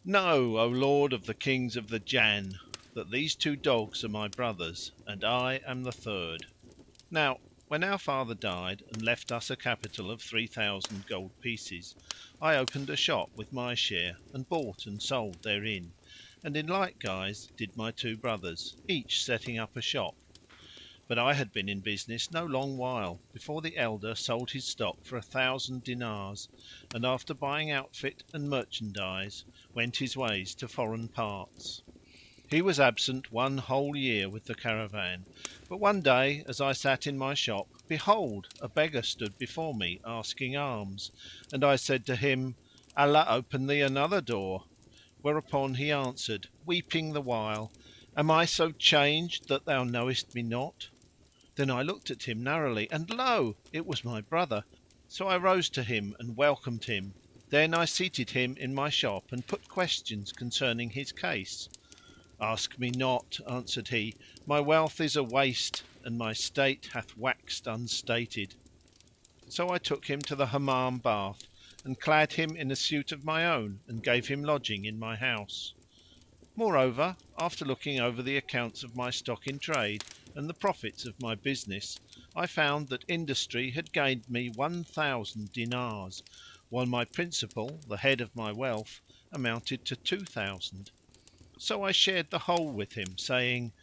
Know, O lord of the kings of the Jann, that these two dogs are my brothers, and I am the third. Now when our father died and left us a capital of 3000 gold pieces, I opened a shop with my share and bought and sold therein, and in like guise did my two brothers, each setting up a shop. But I had been in business no long while before the elder sold his stock for 1000 dinars and, after buying outfit and merchandise, went his ways to foreign parts. He was absent one whole year with the caravan, but one day as I sat in my shop, behold, a beggar stood before me asking alms, and I said to him, "Allah open thee another door!" Whereupon he answered, weeping the while, "Am I so changed that thou knowest me not?" Then I looked at him narrowly and lo! it was my brother; so I rose to him and welcomed him. Then I seated him in my shop and put questions concerning his case. "Ask me not," answered he, "my wealth is a waste and my state hath waxed unstated." So I took him to the Hammam bath and clad him in a suit of my own and gave him lodging in my house. Moreover, after looking over the accounts of my stock in trade and the profits of my business, I found that industry had gained me 1000 dinars, while my principal, the head of my wealth, amounted to 2000. So I shared the whole with him, saying,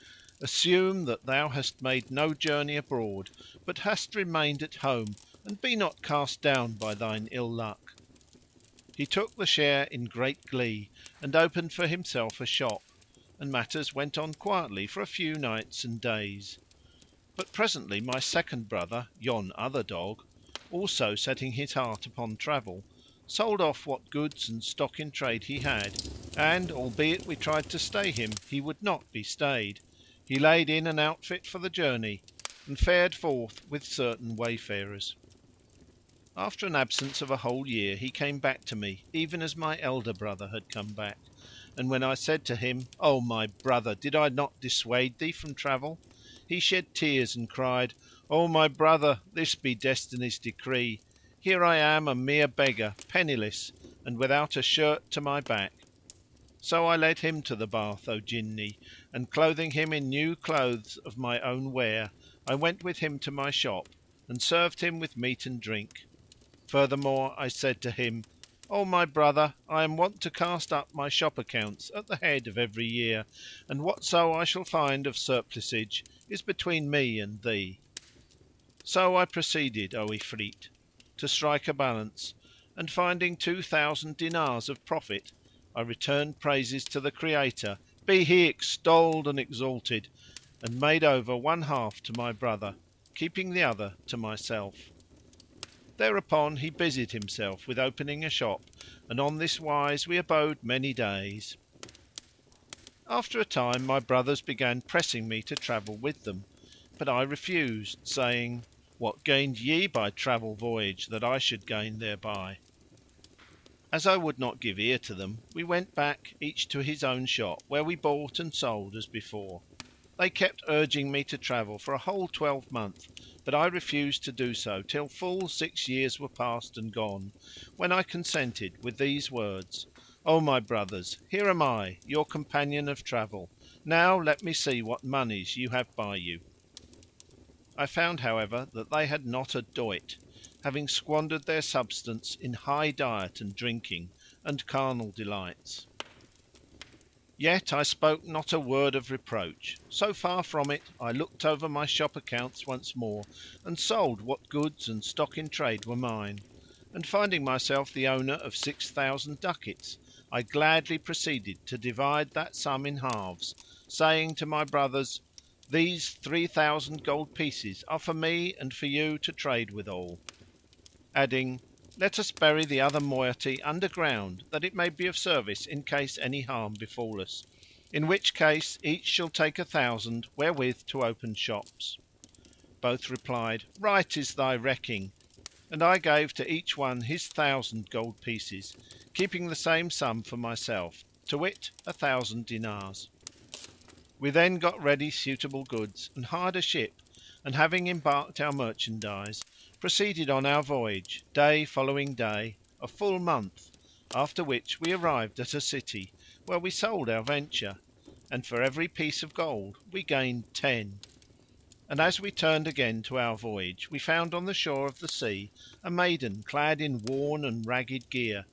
"Assume that thou hast made no journey abroad, but hast remained at home, and be not cast down by thine ill luck." He took the share in great glee and opened for himself a shop, and matters went on quietly for a few nights and days. But presently my second brother, yon other dog, also setting his heart upon travel, sold off what goods and stock in trade he had, and, albeit we tried to stay him, he would not be stayed. He laid in an outfit for the journey and fared forth with certain wayfarers. After an absence of a whole year he came back to me, even as my elder brother had come back; and when I said to him, "O my brother, did I not dissuade thee from travel?" he shed tears and cried, "O my brother, this be Destiny's decree. Here I am a mere beggar, penniless, and without a shirt to my back." So I led him to the bath, O Jinni, and clothing him in new clothes of my own wear, I went with him to my shop and served him with meat and drink. Furthermore I said to him, "O my brother, I am wont to cast up my shop accounts at the head of every year, and whatso I shall find of surplusage is between me and thee." So I proceeded, O Ifrit, to strike a balance, and finding 2000 dinars of profit, I returned praises to the Creator, be He extolled and exalted, and made over one half to my brother, keeping the other to myself. Thereupon he busied himself with opening a shop, and on this wise we abode many days. After a time my brothers began pressing me to travel with them, but I refused, saying, "What gained ye by travel voyage that I should gain thereby?" As I would not give ear to them, we went back each to his own shop, where we bought and sold as before. They kept urging me to travel for a whole 12 month, but I refused to do so till full 6 years were past and gone, when I consented with these words, "O my brothers, here am I, your companion of travel. Now let me see what monies you have by you." I found, however, that they had not a doit, having squandered their substance in high diet and drinking and carnal delights. Yet I spoke not a word of reproach. So far from it, I looked over my shop accounts once more and sold what goods and stock in trade were mine, and finding myself the owner of 6000 ducats, I gladly proceeded to divide that sum in halves, saying to my brothers, "These 3000 gold pieces are for me and for you to trade withal," adding, "Let us bury the other moiety underground that it may be of service in case any harm befall us; in which case each shall take 1000 wherewith to open shops." Both replied, "Right is thy recking," and I gave to each one his 1000 gold pieces, keeping the same sum for myself, to wit 1000 dinars. We then got ready suitable goods and hired a ship, and having embarked our merchandise, proceeded on our voyage, day following day, a full month, after which we arrived at a city, where we sold our venture, and for every piece of gold we gained 10. And as we turned again to our voyage, we found on the shore of the sea a maiden clad in worn and ragged gear,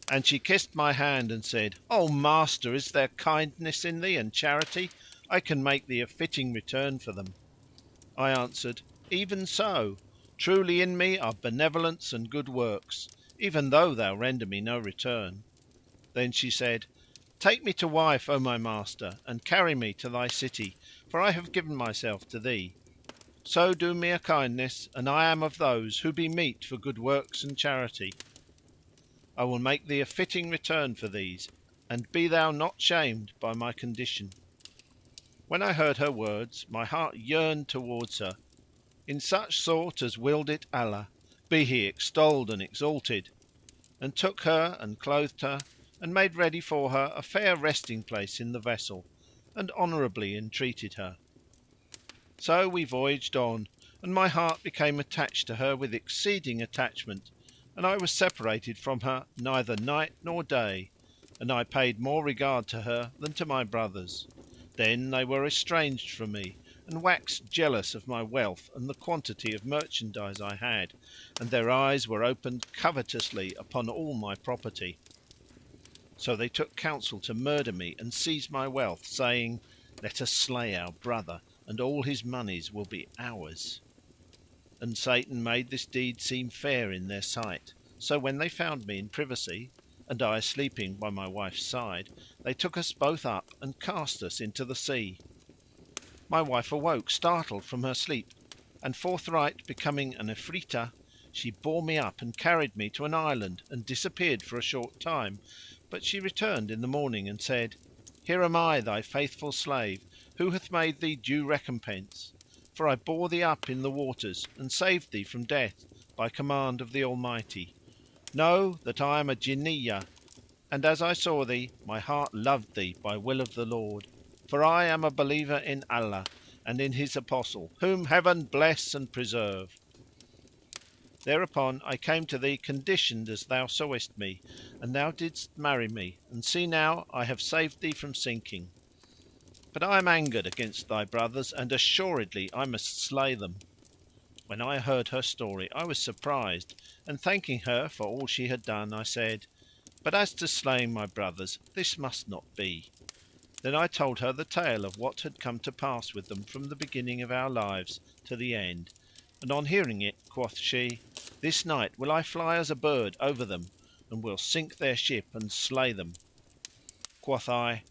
and she kissed my hand and said, "O master, is there kindness in thee and charity? I can make thee a fitting return for them." I answered, "Even so. Truly in me are benevolence and good works, even though thou render me no return." Then she said, "Take me to wife, O my master, and carry me to thy city, for I have given myself to thee. So do me a kindness, and I am of those who be meet for good works and charity. I will make thee a fitting return for these, and be thou not shamed by my condition." When I heard her words, my heart yearned towards her, in such sort as willed it Allah (be He extolled and exalted!), and took her and clothed her, and made ready for her a fair resting place in the vessel, and honourably entreated her. So we voyaged on, and my heart became attached to her with exceeding attachment, and I was separated from her neither night nor day, and I paid more regard to her than to my brothers. Then they were estranged from me, and waxed jealous of my wealth and the quantity of merchandise I had, and their eyes were opened covetously upon all my property. So they took counsel to murder me and seize my wealth, saying, "Let us slay our brother, and all his monies will be ours." And Satan made this deed seem fair in their sight. So when they found me in privacy, and I sleeping by my wife's side, they took us both up and cast us into the sea. My wife awoke startled from her sleep, and forthright becoming an Ifritah, she bore me up and carried me to an island and disappeared for a short time, but she returned in the morning and said, "Here am I, thy faithful slave, who hath made thee due recompense, for I bore thee up in the waters and saved thee from death by command of the Almighty. Know that I am a Jinniyah, and as I saw thee my heart loved thee by will of the Lord, for I am a believer in Allah and in His Apostle, whom Heaven bless and preserve. Thereupon I came to thee conditioned as thou sawest me, and thou didst marry me, and see now I have saved thee from sinking. But I am angered against thy brothers, and assuredly I must slay them." When I heard her story I was surprised, and thanking her for all she had done, I said, "But as to slaying my brothers, this must not be." Then I told her the tale of what had come to pass with them from the beginning of our lives to the end, and on hearing it quoth she, "This night will I fly as a bird over them, and will sink their ship and slay them." Quoth I,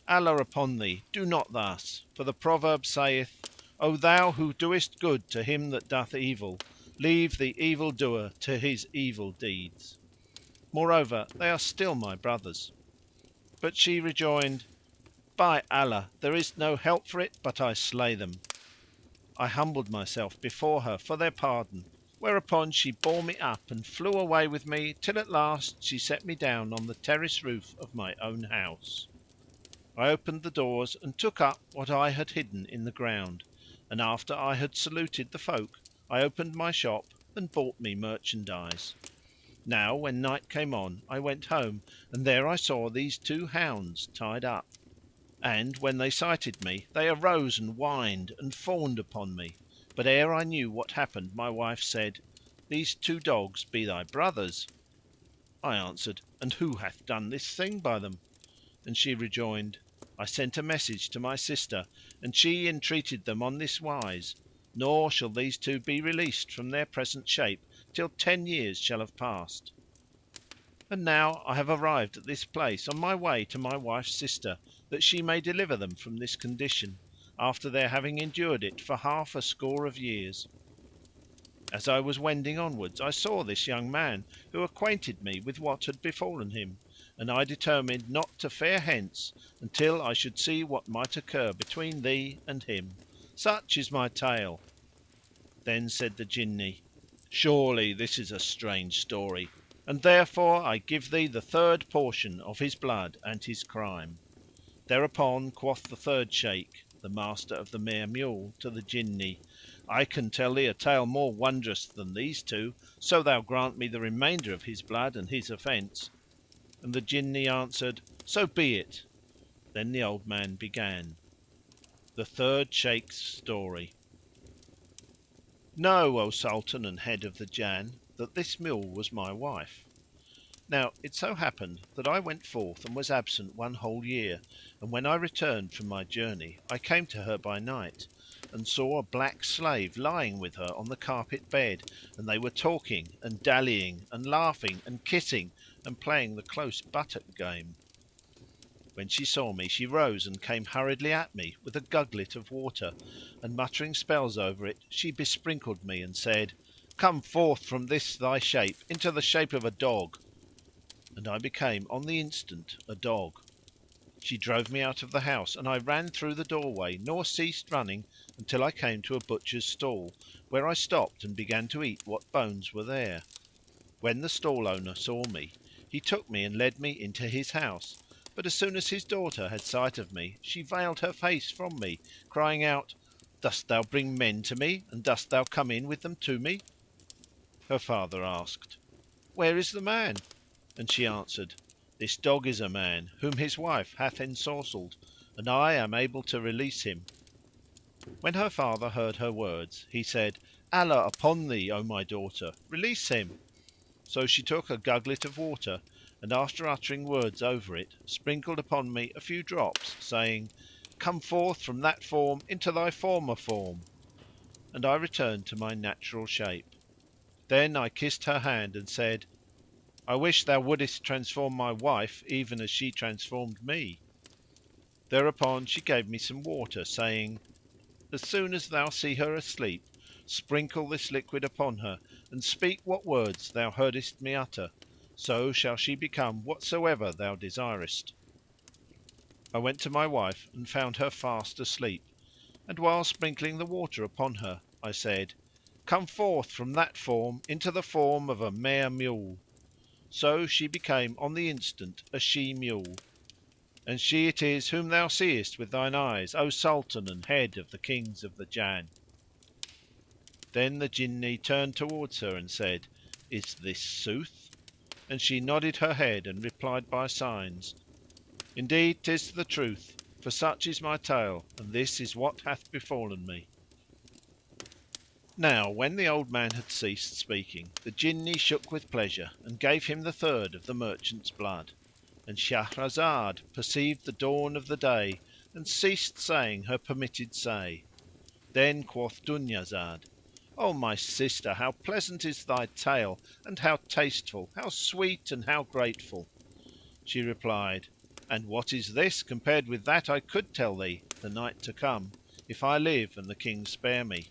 "Allah upon thee, do not thus, for the proverb saith, O thou who doest good to him that doth evil, leave the evil doer to his evil deeds. Moreover, they are still my brothers." But she rejoined, "By Allah, there is no help for it but I slay them." I humbled myself before her for their pardon, whereupon she bore me up and flew away with me till at last she set me down on the terrace roof of my own house. I opened the doors and took up what I had hidden in the ground, and after I had saluted the folk I opened my shop and bought me merchandise. Now when night came on I went home, and there I saw these two hounds tied up. And when they sighted me they arose and whined and fawned upon me, but ere I knew what happened my wife said, "These two dogs be thy brothers." I answered, "And who hath done this thing by them?" And she rejoined, "I sent a message to my sister, and she entreated them on this wise, nor shall these two be released from their present shape till 10 years shall have passed. And now I have arrived at this place on my way to my wife's sister, that she may deliver them from this condition, after their having endured it for half a score of years. As I was wending onwards I saw this young man, who acquainted me with what had befallen him, and I determined not to fare hence until I should see what might occur between thee and him. Such is my tale." Then said the Jinni, "Surely this is a strange story, and therefore I give thee the third portion of his blood and his crime." Thereupon quoth the third Shaykh, the master of the mare mule, to the Jinni, "I can tell thee a tale more wondrous than these two, so thou grant me the remainder of his blood and his offence." And the Jinni answered, "So be it." Then the old man began. The Third Shaykh's Story. Know, O Sultan and head of the Jann, that this mule was my wife. Now it so happened that I went forth and was absent one whole year, and when I returned from my journey I came to her by night, and saw a black slave lying with her on the carpet bed, and they were talking and dallying and laughing and kissing and playing the close buttock game. When she saw me she rose and came hurriedly at me with a gugglet of water, and muttering spells over it she besprinkled me and said, "Come forth from this thy shape into the shape of a dog." And I became on the instant a dog. She drove me out of the house and I ran through the doorway nor ceased running until I came to a butcher's stall, where I stopped and began to eat what bones were there. When the stall owner saw me he took me and led me into his house, but as soon as his daughter had sight of me she veiled her face from me, crying out, "Dost thou bring men to me, and dost thou come in with them to me?" Her father asked, "Where is the man?" And she answered, "This dog is a man, whom his wife hath ensorcelled, and I am able to release him." When her father heard her words he said, "Allah upon thee, O my daughter, release him." So she took a gugglet of water and, after uttering words over it, sprinkled upon me a few drops, saying, "Come forth from that form into thy former form." And I returned to my natural shape. Then I kissed her hand and said, "I wish thou wouldest transform my wife even as she transformed me." Thereupon she gave me some water, saying, "As soon as thou see her asleep, sprinkle this liquid upon her and speak what words thou heardest me utter, so shall she become whatsoever thou desirest." I went to my wife and found her fast asleep, and while sprinkling the water upon her I said, "Come forth from that form into the form of a mare mule." So she became on the instant a she mule, and she it is whom thou seest with thine eyes, O Sultan and head of the Kings of the Jann. Then the Jinni turned towards her and said, "Is this sooth?" And she nodded her head and replied by signs, "Indeed 'tis the truth, for such is my tale, and this is what hath befallen me." Now when the old man had ceased speaking, the Jinni shook with pleasure and gave him the third of the merchant's blood, and Shahrazad perceived the dawn of the day and ceased saying her permitted say. Then quoth Dunyazad, "O my sister, how pleasant is thy tale, and how tasteful, how sweet and how grateful!" She replied, "And what is this compared with that I could tell thee the night to come, if I live and the King spare me?"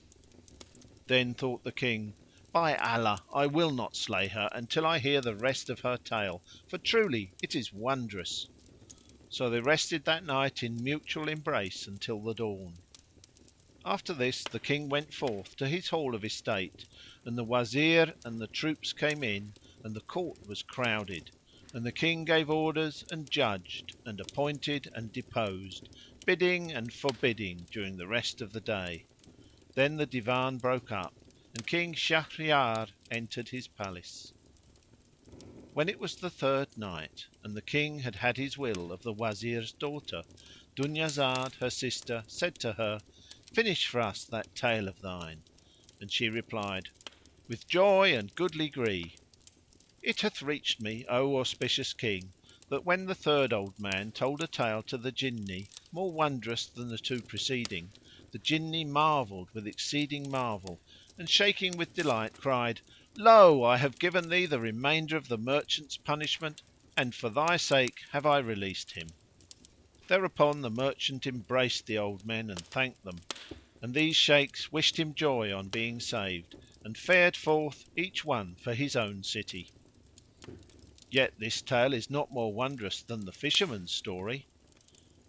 Then thought the King, "By Allah, I will not slay her until I hear the rest of her tale, for truly it is wondrous." So they rested that night in mutual embrace until the dawn. After this the King went forth to his hall of estate, and the Wazir and the troops came in, and the court was crowded, and the King gave orders and judged and appointed and deposed, bidding and forbidding during the rest of the day. Then the Divan broke up, and King Shahryar entered his palace. When it was the third night, and the King had had his will of the Wazir's daughter, Dunyazad, her sister, said to her, "Finish for us that tale of thine." And she replied, "With joy and goodly gree. It hath reached me, O auspicious King, that when the third old man told a tale to the Jinni more wondrous than the two preceding, the Jinni marvelled with exceeding marvel and, shaking with delight, cried, "Lo! I have given thee the remainder of the merchant's punishment, and for thy sake have I released him." Thereupon the merchant embraced the old men and thanked them, and these Shaykhs wished him joy on being saved, and fared forth each one for his own city. Yet this tale is not more wondrous than the fisherman's story.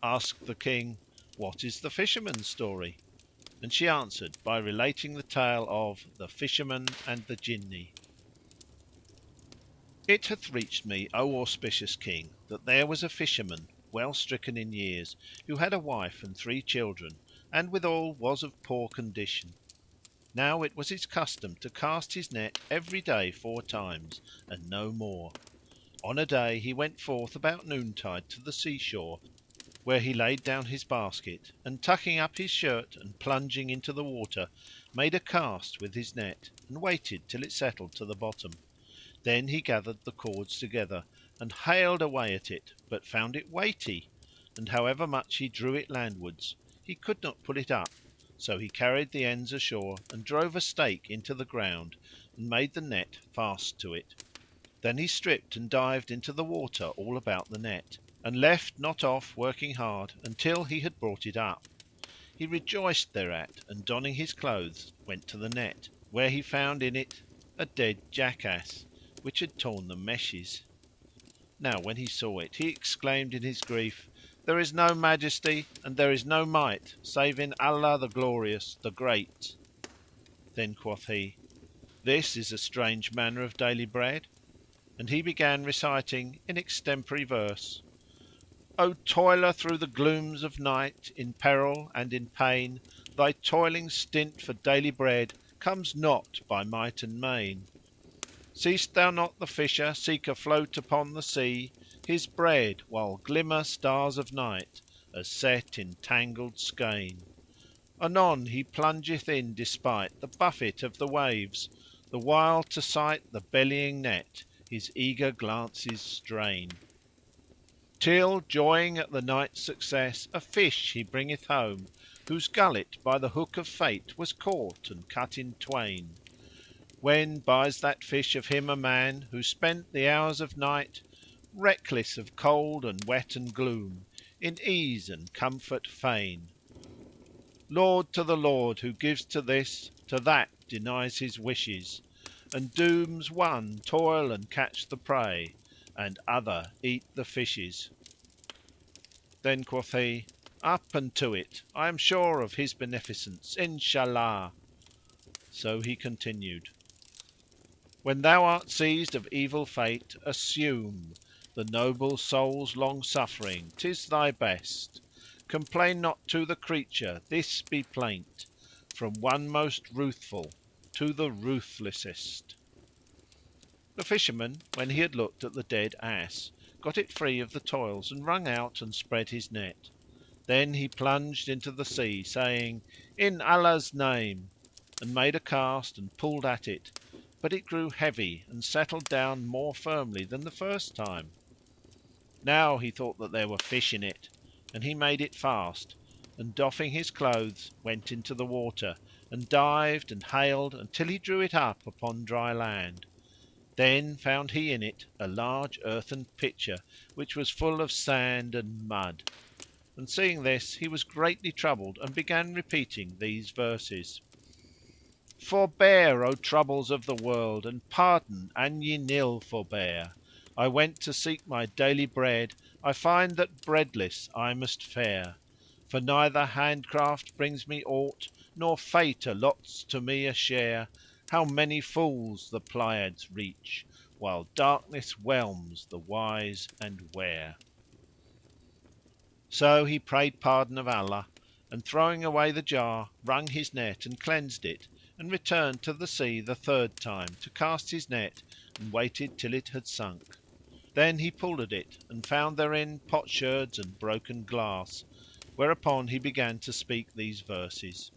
Asked the King, "What is the fisherman's story?" And she answered by relating the tale of The Fisherman and the Jinni. It hath reached me, O auspicious King, that there was a fisherman, well stricken in years, who had a wife and 3 children, and withal was of poor condition. Now it was his custom to cast his net every day 4 times, and no more. On a day he went forth about noontide to the sea shore, where he laid down his basket and, tucking up his shirt and plunging into the water, made a cast with his net and waited till it settled to the bottom. Then he gathered the cords together and haled away at it, but found it weighty, and however much he drew it landwards, he could not pull it up. So he carried the ends ashore and drove a stake into the ground and made the net fast to it. Then he stripped and dived into the water all about the net, and left not off working hard until he had brought it up. He rejoiced thereat and, donning his clothes, went to the net, where he found in it a dead jackass, which had torn the meshes. Now when he saw it, he exclaimed in his grief, "There is no majesty and there is no might save in Allah the Glorious, the Great." Then quoth he, "This is a strange manner of daily bread." And he began reciting in extempore verse: O toiler through the glooms of night, in peril and in pain, thy toiling stint for daily bread comes not by might and main. Seest thou not the fisher seek afloat upon the sea his bread, while glimmer stars of night are set in tangled skein? Anon he plungeth in despite the buffet of the waves, the while to sight the bellying net his eager glances strain. Till, joying at the night's success, a fish he bringeth home, whose gullet by the hook of fate was caught and cut in twain. When buys that fish of him a man who spent the hours of night, reckless of cold and wet and gloom, in ease and comfort fain. Laud to the Lord who gives to this, to that denies his wishes, and dooms one toil and catch the prey, and other eat the fishes. Then quoth he, Up and to it, I am sure of his beneficence, Inshallah. So he continued, When thou art seized of evil fate, assume the noble soul's long suffering, 'tis thy best. Complain not to the creature, this be plaint from one most ruthful to the ruthlessest. The fisherman, when he had looked at the dead ass, got it free of the toils and wrung out and spread his net. Then he plunged into the sea, saying, In Allah's name, and made a cast and pulled at it, but it grew heavy and settled down more firmly than the first time. Now he thought that there were fish in it, and he made it fast, and doffing his clothes went into the water, and dived and haled until he drew it up upon dry land. Then found he in it a large earthen pitcher, which was full of sand and mud. And seeing this he was greatly troubled and began repeating these verses: Forbear, O troubles of the world, and pardon an ye nill forbear. I went to seek my daily bread, I find that breadless I must fare. For neither handcraft brings me aught, nor fate allots to me a share. How many fools the Pleiads reach, while darkness whelms the wise and ware. So he prayed pardon of Allah, and throwing away the jar, wrung his net and cleansed it, and returned to the sea the third time to cast his net, and waited till it had sunk. Then he pulled at it and found therein potsherds and broken glass, whereupon he began to speak these verses: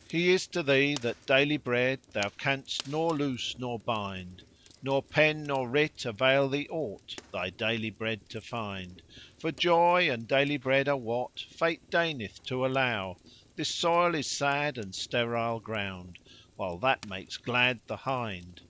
He is to thee that daily bread thou canst nor loose nor bind, nor pen nor writ avail thee aught thy daily bread to find. For joy and daily bread are what fate deigneth to allow. This soil is sad and sterile ground, while that makes glad the hind.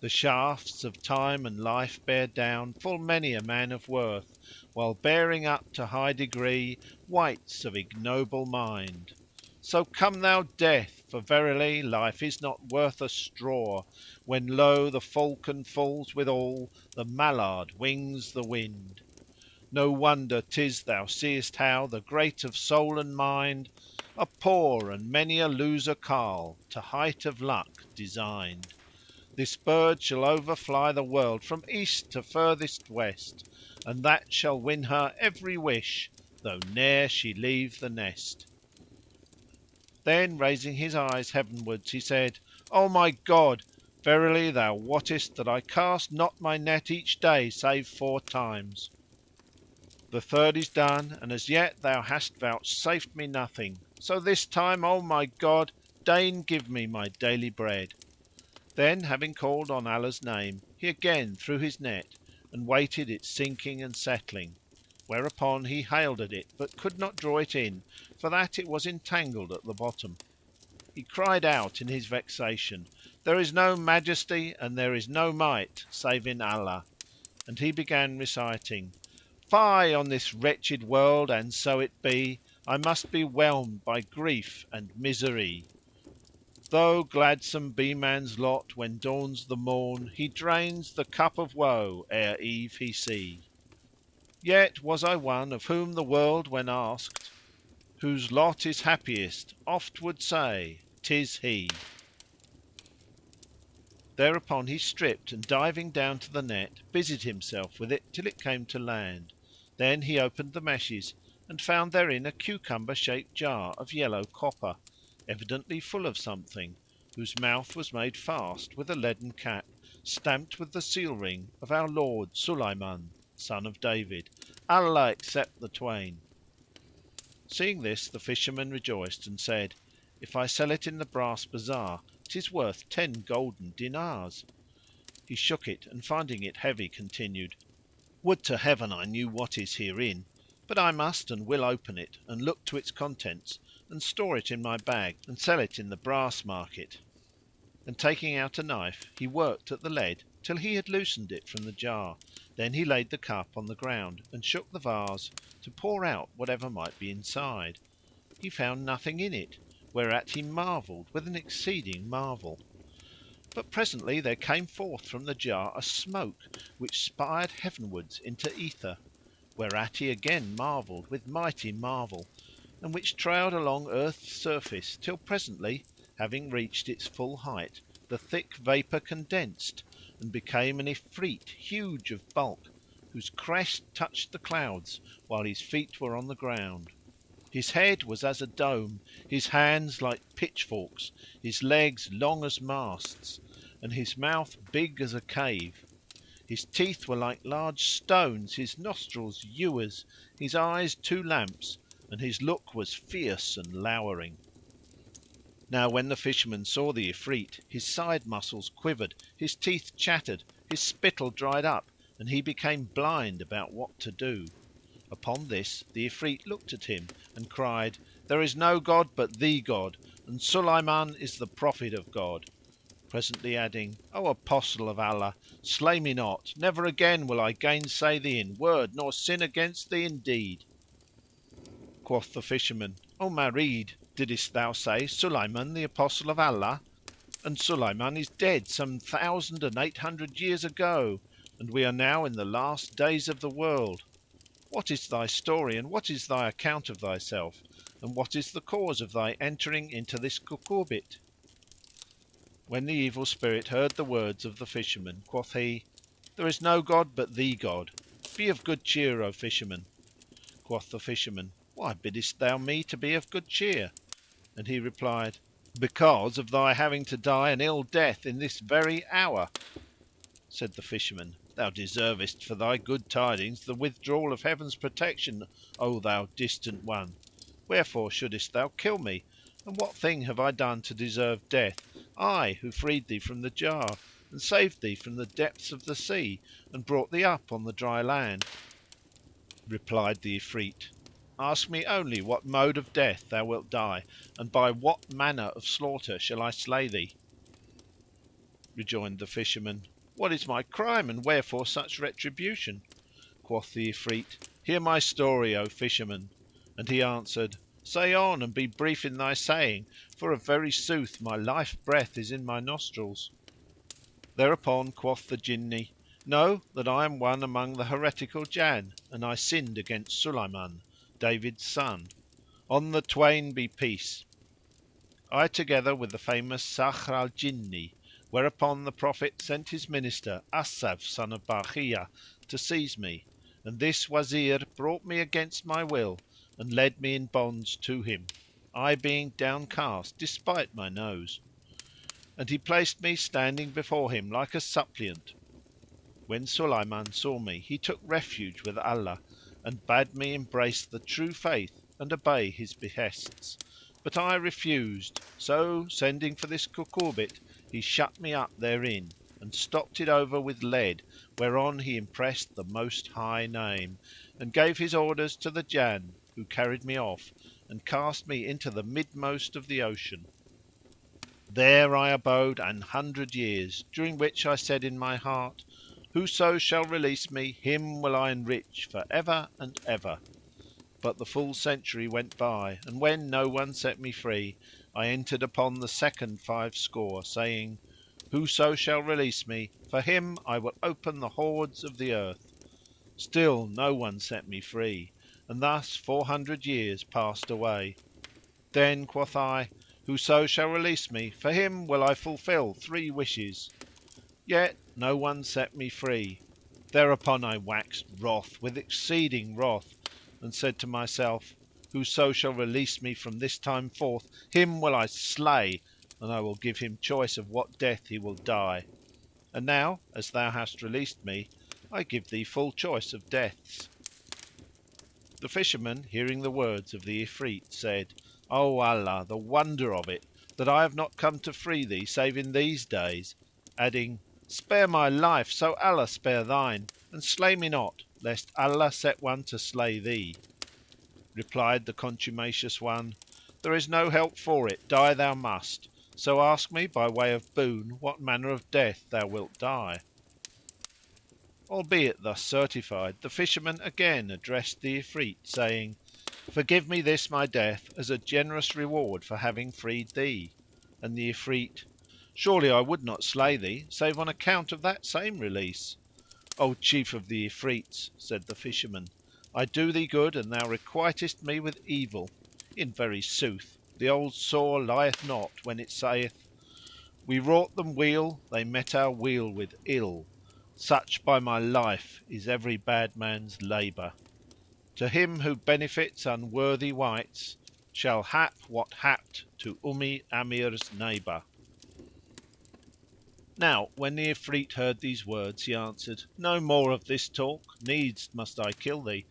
The shafts of time and life bear down full many a man of worth, while bearing up to high degree wights of ignoble mind. So come thou death, for verily life is not worth a straw, when lo the falcon falls withal, the mallard wings the wind. No wonder 'tis thou seest how the great of soul and mind are poor, and many a loser carle to height of luck designed. This bird shall overfly the world from east to furthest west, and that shall win her every wish, though ne'er she leave the nest. Then raising his eyes heavenwards he said, O my God! Verily thou wottest that I cast not my net each day save 4 times. The third is done, and as yet thou hast vouchsafed me nothing. So this time, O my God, deign give me my daily bread." Then, having called on Allah's name, he again threw his net, and waited its sinking and settling; whereupon he haled at it, but could not draw it in, for that it was entangled at the bottom. He cried out in his vexation, "There is no majesty and there is no might save in Allah!" And he began reciting, "Fie on this wretched world, and so it be I must be whelmed by grief and misery. Though gladsome be man's lot when dawns the morn, he drains the cup of woe ere eve he see. Yet was I one of whom the world, when asked, whose lot is happiest, oft would say, 'Tis he." Thereupon he stripped and diving down to the net, busied himself with it till it came to land. Then he opened the meshes and found therein a cucumber shaped jar of yellow copper, evidently full of something, whose mouth was made fast with a leaden cap, stamped with the seal ring of our lord Sulayman, son of David, Allah accept the twain! Seeing this the Fisherman rejoiced and said, "If I sell it in the brass bazar, 'tis worth 10 golden dinars." He shook it and finding it heavy continued, "Would to Heaven I knew what is herein! But I must and will open it and look to its contents and store it in my bag and sell it in the brass market." And taking out a knife he worked at the lead till he had loosened it from the jar. Then he laid the cup on the ground and shook the vase to pour out whatever might be inside. He found nothing in it, whereat he marvelled with an exceeding marvel. But presently there came forth from the jar a smoke which spired heavenwards into ether, whereat he again marvelled with mighty marvel, and which trailed along earth's surface till presently, having reached its full height, the thick vapour condensed and became an Ifrit huge of bulk, whose crest touched the clouds while his feet were on the ground. His head was as a dome, his hands like pitchforks, his legs long as masts, and his mouth big as a cave. His teeth were like large stones, his nostrils ewers, his eyes 2 lamps, and his look was fierce and lowering. Now when the Fisherman saw the Ifrit, his side muscles quivered, his teeth chattered, his spittle dried up, and he became blind about what to do. Upon this the Ifrit looked at him and cried, "There is no god but the God, and Sulayman is the Prophet of God," presently adding, "O Apostle of Allah, slay me not; never again will I gainsay thee in word nor sin against thee in deed." Quoth the Fisherman, "O Marid, didst thou say Sulayman the Apostle of Allah? And Sulayman is dead some 1800 years ago, and we are now in the last days of the world. What is thy story and what is thy account of thyself, and what is the cause of thy entering into this cucurbit?" When the evil spirit heard the words of the Fisherman, quoth he, "There is no god but the God. Be of good cheer, O Fisherman." Quoth the Fisherman, "Why biddest thou me to be of good cheer?" And he replied, "Because of thy having to die an ill death in this very hour." Said the Fisherman, "Thou deservest for thy good tidings the withdrawal of Heaven's protection, O thou distant one! Wherefore shouldest thou kill me? And what thing have I done to deserve death, I who freed thee from the jar and saved thee from the depths of the sea and brought thee up on the dry land?" Replied the Ifrit, "Ask me only what mode of death thou wilt die, and by what manner of slaughter shall I slay thee?" Rejoined the Fisherman, "What is my crime and wherefore such retribution?" Quoth the Ifrit, "Hear my story, O Fisherman." And he answered, "Say on and be brief in thy saying, for of very sooth my life breath is in my nostrils." Thereupon quoth the Jinni, "Know that I am one among the heretical Jann, and I sinned against Sulayman, David's son (on the twain be peace!), I together with the famous Sakhr al Jinni; whereupon the Prophet sent his minister Asaf son of Barkhiyah to seize me, and this Wazir brought me against my will and led me in bonds to him, I being downcast despite my nose. and he placed me standing before him like a suppliant. When Sulayman saw me, he took refuge with Allah and bade me embrace the true faith and obey his behests. But I refused, so sending for this cucurbit, he shut me up therein and stopped it over with lead, whereon he impressed the Most High name, and gave his orders to the Jann, who carried me off and cast me into the midmost of the ocean. There I abode 100 years, during which I said in my heart, whoso shall release me, him will I enrich for ever and ever. But the full century went by, and when no one set me free, I entered upon the second 50, saying, whoso shall release me, for him I will open the hoards of the earth. Still no one set me free, and thus 400 years passed away. Then quoth I, whoso shall release me, for him will I fulfil 3 wishes. Yet no one set me free. Thereupon I waxed wroth with exceeding wrath, and said to myself, whoso shall release me from this time forth, him will I slay, and I will give him choice of what death he will die. And now, as thou hast released me, I give thee full choice of deaths. The fisherman, hearing the words of the Ifrit, said, O Allah, the wonder of it, that I have not come to free thee save in these days, adding, spare my life, so Allah spare thine, and slay me not, lest Allah set one to slay thee. Replied the contumacious one, there is no help for it, die thou must, so ask me by way of boon what manner of death thou wilt die. Albeit thus certified, the fisherman again addressed the Ifrit, saying, forgive me this my death as a generous reward for having freed thee. And the Ifrit, surely I would not slay thee, save on account of that same release. O chief of the Ifrits, said the fisherman, I do thee good, and thou requitest me with evil. In very sooth, the old saw lieth not when it saith, we wrought them weal, they met our weal with ill. Such, by my life, is every bad man's labour. To him who benefits unworthy wights, shall hap what happed to Amir's neighbour. Now when the Ifrit heard these words, he answered, no more of this talk, needs must I kill thee.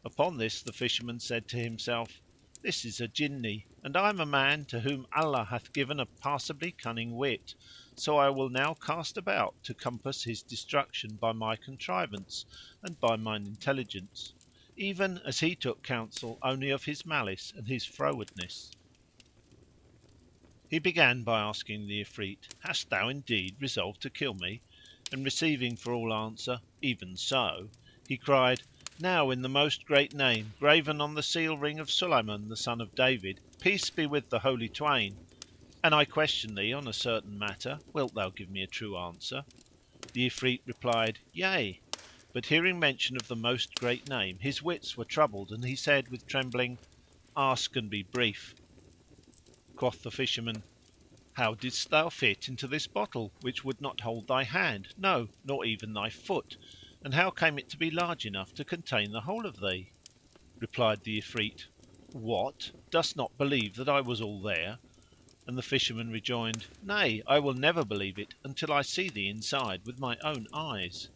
Upon this the fisherman said to himself, this is a Jinni, and I am a man to whom Allah hath given a passably cunning wit, so I will now cast about to compass his destruction by my contrivance and by mine intelligence, even as he took counsel only of his malice and his frowardness. He began by asking the Ifrit, hast thou indeed resolved to kill me? And receiving for all answer, even so, he cried, now in the most great name, graven on the seal ring of Sulayman the son of David, peace be with the holy twain, an I question thee on a certain matter, wilt thou give me a true answer? The Ifrit replied, yea. But hearing mention of the most great name, his wits were troubled, and he said with trembling, ask and be brief. Quoth the fisherman, how didst thou fit into this bottle, which would not hold thy hand, no, nor even thy foot, and how came it to be large enough to contain the whole of thee? Replied the Ifrit, what, dost not believe that I was all there? And the fisherman rejoined, nay, I will never believe it until I see thee inside with my own eyes.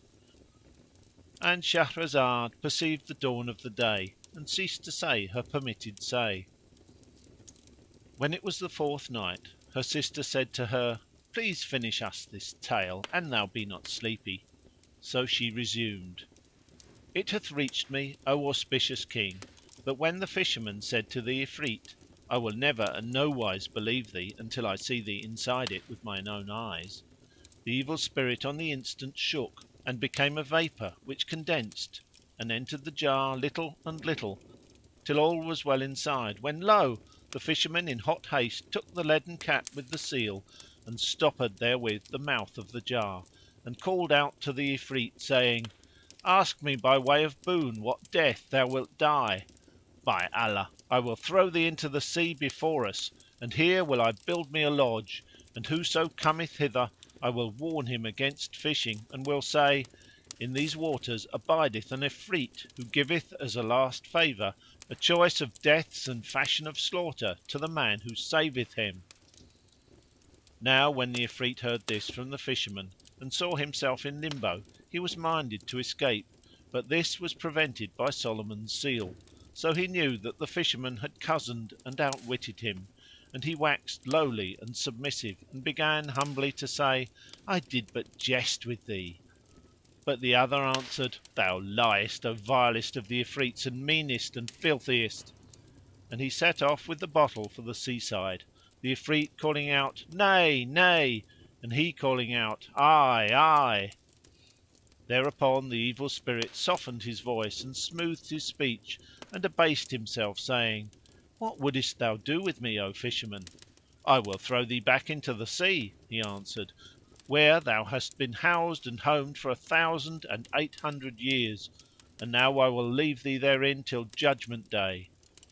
And Shahrazad perceived the dawn of the day, and ceased to say her permitted say. When it was the 4th night, her sister said to her, please finish us this tale, an thou be not sleepy. So she resumed, it hath reached me, O auspicious King, that when the fisherman said to the Ifrit, I will never and nowise believe thee until I see thee inside it with mine own eyes, the evil spirit on the instant shook and became a vapour which condensed and entered the jar little and little, till all was well inside, when lo! the fisherman in hot haste took the leaden cap with the seal and stoppered therewith the mouth of the jar, and called out to the Ifrit, saying, ask me by way of boon what death thou wilt die. By Allah, I will throw thee into the sea before us, and here will I build me a lodge, and whoso cometh hither I will warn him against fishing, and will say, in these waters abideth an Ifrit who giveth as a last favour a choice of deaths and fashion of slaughter to the man who saveth him. Now when the Ifrit heard this from the Fisherman, and saw himself in limbo, he was minded to escape, but this was prevented by Solomon's seal. So he knew that the Fisherman had cozened and outwitted him, and he waxed lowly and submissive, and began humbly to say, I did but jest with thee. But the other answered, Thou liest, O vilest of the Ifrits, and meanest and filthiest. And he set off with the bottle for the seaside, the Ifrit calling out, Nay, nay, and he calling out, Ay, ay. Thereupon the evil spirit softened his voice and smoothed his speech and abased himself, saying, What wouldest thou do with me, O Fisherman? I will throw thee back into the sea, he answered, where thou hast been housed and homed for 1,800 years, and now I will leave thee therein till Judgment Day.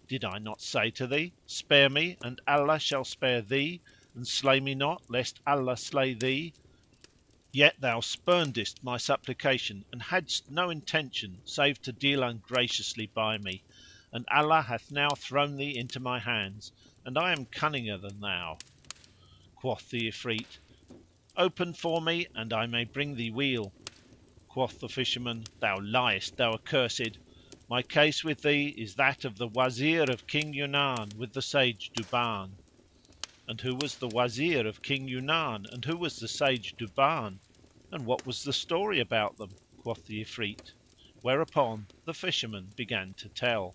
Did I not say to thee, Spare me, and Allah shall spare thee, and slay me not, lest Allah slay thee? Yet thou spurnedest my supplication, and hadst no intention save to deal ungraciously by me, and Allah hath now thrown thee into my hands, and I am cunninger than thou. Quoth the Ifrit, Open for me, and I may bring thee weal. Quoth the Fisherman, Thou liest, thou accursed! My case with thee is that of the Wazir of King Yunan with the sage Duban. And who was the Wazir of King Yunan, and who was the sage Duban? And what was the story about them? Quoth the Ifrit. Whereupon the Fisherman began to tell.